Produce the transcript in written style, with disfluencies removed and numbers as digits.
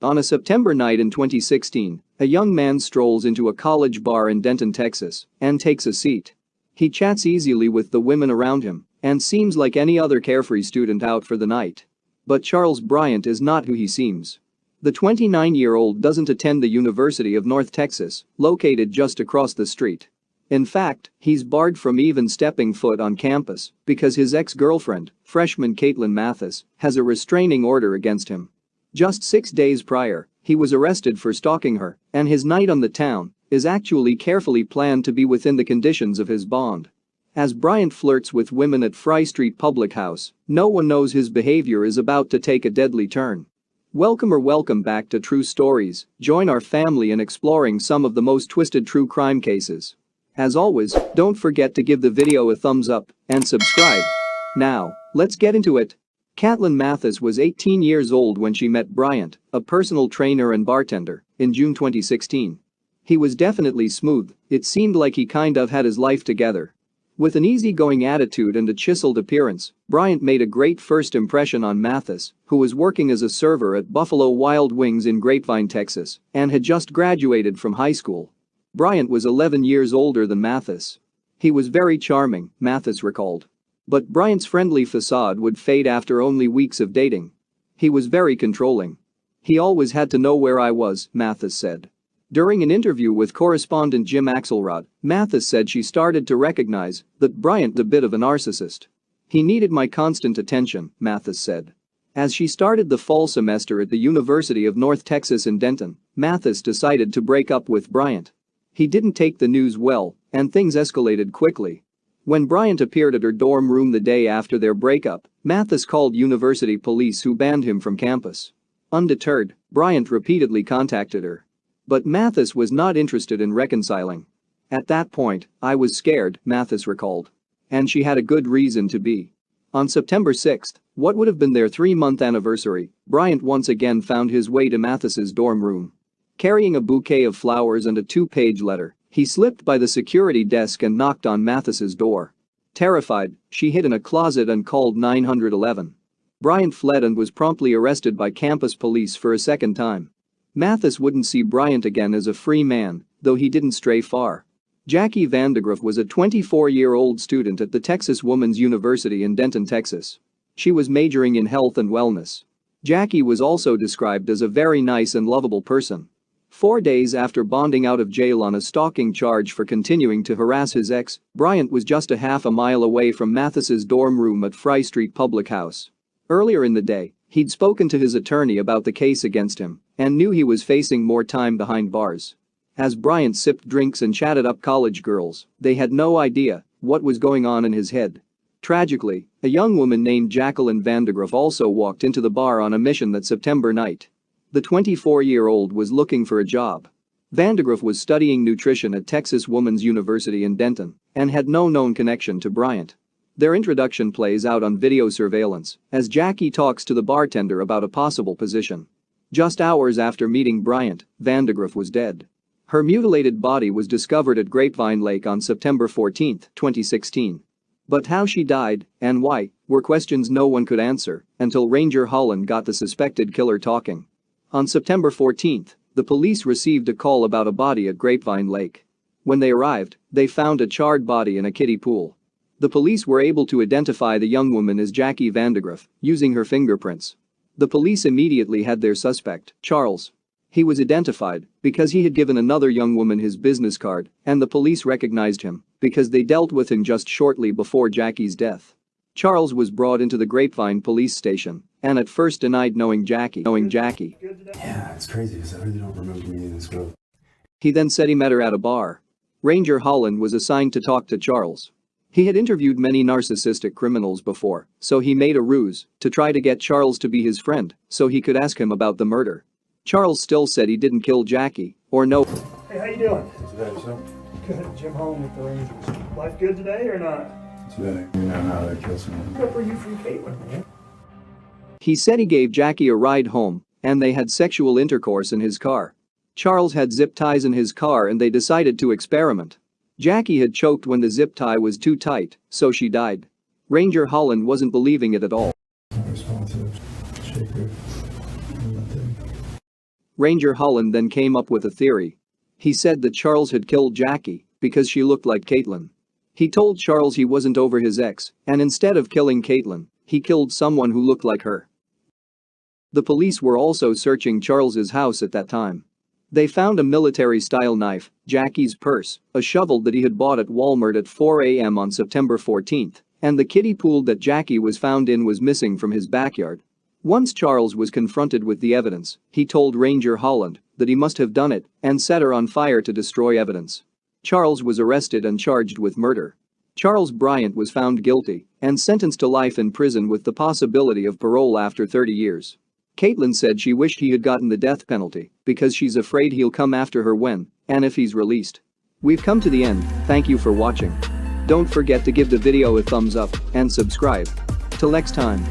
On a September night in 2016, a young man strolls into a college bar in Denton, Texas, and takes a seat. He chats easily with the women around him and seems like any other carefree student out for the night. But Charles Bryant is not who he seems. The 29-year-old doesn't attend the University of North Texas, located just across the street. In fact, he's barred from even stepping foot on campus because his ex-girlfriend, freshman Caitlyn Mathis, has a restraining order against him. Just 6 days prior, he was arrested for stalking her, and his night on the town is actually carefully planned to be within the conditions of his bond. As Bryant flirts with women at Fry Street Public House, no one knows his behavior is about to take a deadly turn. Welcome back to True Stories. Join our family in exploring some of the most twisted true crime cases. As always, don't forget to give the video a thumbs up and subscribe. Now, let's get into it. Caitlyn Mathis was 18 years old when she met Bryant, a personal trainer and bartender, in June 2016. He was definitely smooth. It seemed like he kind of had his life together. With an easygoing attitude and a chiseled appearance, Bryant made a great first impression on Mathis, who was working as a server at Buffalo Wild Wings in Grapevine, Texas, and had just graduated from high school. Bryant was 11 years older than Mathis. He was very charming, Mathis recalled. But Bryant's friendly facade would fade after only weeks of dating. He was very controlling. He always had to know where I was, Mathis said. During an interview with correspondent Jim Axelrod, Mathis said she started to recognize that Bryant was a bit of a narcissist. He needed my constant attention, Mathis said. As she started the fall semester at the University of North Texas in Denton, Mathis decided to break up with Bryant. He didn't take the news well, and things escalated quickly. When Bryant appeared at her dorm room the day after their breakup, Mathis called university police who banned him from campus. Undeterred, Bryant repeatedly contacted her. But Mathis was not interested in reconciling. At that point, I was scared, Mathis recalled. And she had a good reason to be. On September 6, what would have been their 3-month anniversary, Bryant once again found his way to Mathis's dorm room. Carrying a bouquet of flowers and a 2-page letter, he slipped by the security desk and knocked on Mathis's door. Terrified, she hid in a closet and called 911. Bryant fled and was promptly arrested by campus police for a second time. Mathis wouldn't see Bryant again as a free man, though he didn't stray far. Jacqueline Vandegriff was a 24-year-old student at the Texas Woman's University in Denton, Texas. She was majoring in health and wellness. Jackie was also described as a very nice and lovable person. 4 days after bonding out of jail on a stalking charge for continuing to harass his ex, Bryant was just a half a mile away from Mathis's dorm room at Fry Street Public House. Earlier in the day, he'd spoken to his attorney about the case against him and knew he was facing more time behind bars. As Bryant sipped drinks and chatted up college girls, they had no idea what was going on in his head. Tragically, a young woman named Jacqueline Vandegriff also walked into the bar on a mission that September night. The 24-year-old was looking for a job. Vandegriff was studying nutrition at Texas Woman's University in Denton and had no known connection to Bryant. Their introduction plays out on video surveillance as Jackie talks to the bartender about a possible position. Just hours after meeting Bryant, Vandegriff was dead. Her mutilated body was discovered at Grapevine Lake on September 14, 2016. But how she died and why were questions no one could answer until Ranger Holland got the suspected killer talking. On September 14, the police received a call about a body at Grapevine Lake. When they arrived, they found a charred body in a kiddie pool. The police were able to identify the young woman as Jacqueline Vandegriff using her fingerprints. The police immediately had their suspect, Charles. He was identified because he had given another young woman his business card, and the police recognized him because they dealt with him just shortly before Jackie's death. Charles was brought into the Grapevine police station and at first denied knowing Jackie. Yeah, it's crazy because I really don't remember meeting this girl. He then said he met her at a bar. Ranger Holland was assigned to talk to Charles. He had interviewed many narcissistic criminals before, so he made a ruse to try to get Charles to be his friend so he could ask him about the murder. Charles still said he didn't kill Jackie or know. Hey, how you doing? Today, so? Good. Jim home with the Rangers. Life good today or not? Today, you know how to kill someone. What were you from Caitlyn, man? He said he gave Jackie a ride home and they had sexual intercourse in his car. Charles had zip ties in his car and they decided to experiment. Jackie had choked when the zip tie was too tight, so she died. Ranger Holland wasn't believing it at all. Responsive, shaker. Ranger Holland then came up with a theory. He said that Charles had killed Jackie because she looked like Caitlyn. He told Charles he wasn't over his ex, and instead of killing Caitlyn, he killed someone who looked like her. The police were also searching Charles's house at that time. They found a military-style knife, Jackie's purse, a shovel that he had bought at Walmart at 4 a.m. on September 14, and the kiddie pool that Jackie was found in was missing from his backyard. Once Charles was confronted with the evidence, he told Ranger Holland that he must have done it and set her on fire to destroy evidence. Charles was arrested and charged with murder. Charles Bryant was found guilty and sentenced to life in prison with the possibility of parole after 30 years. Caitlyn said she wished he had gotten the death penalty because she's afraid he'll come after her when and if he's released. We've come to the end, thank you for watching. Don't forget to give the video a thumbs up and subscribe. Till next time.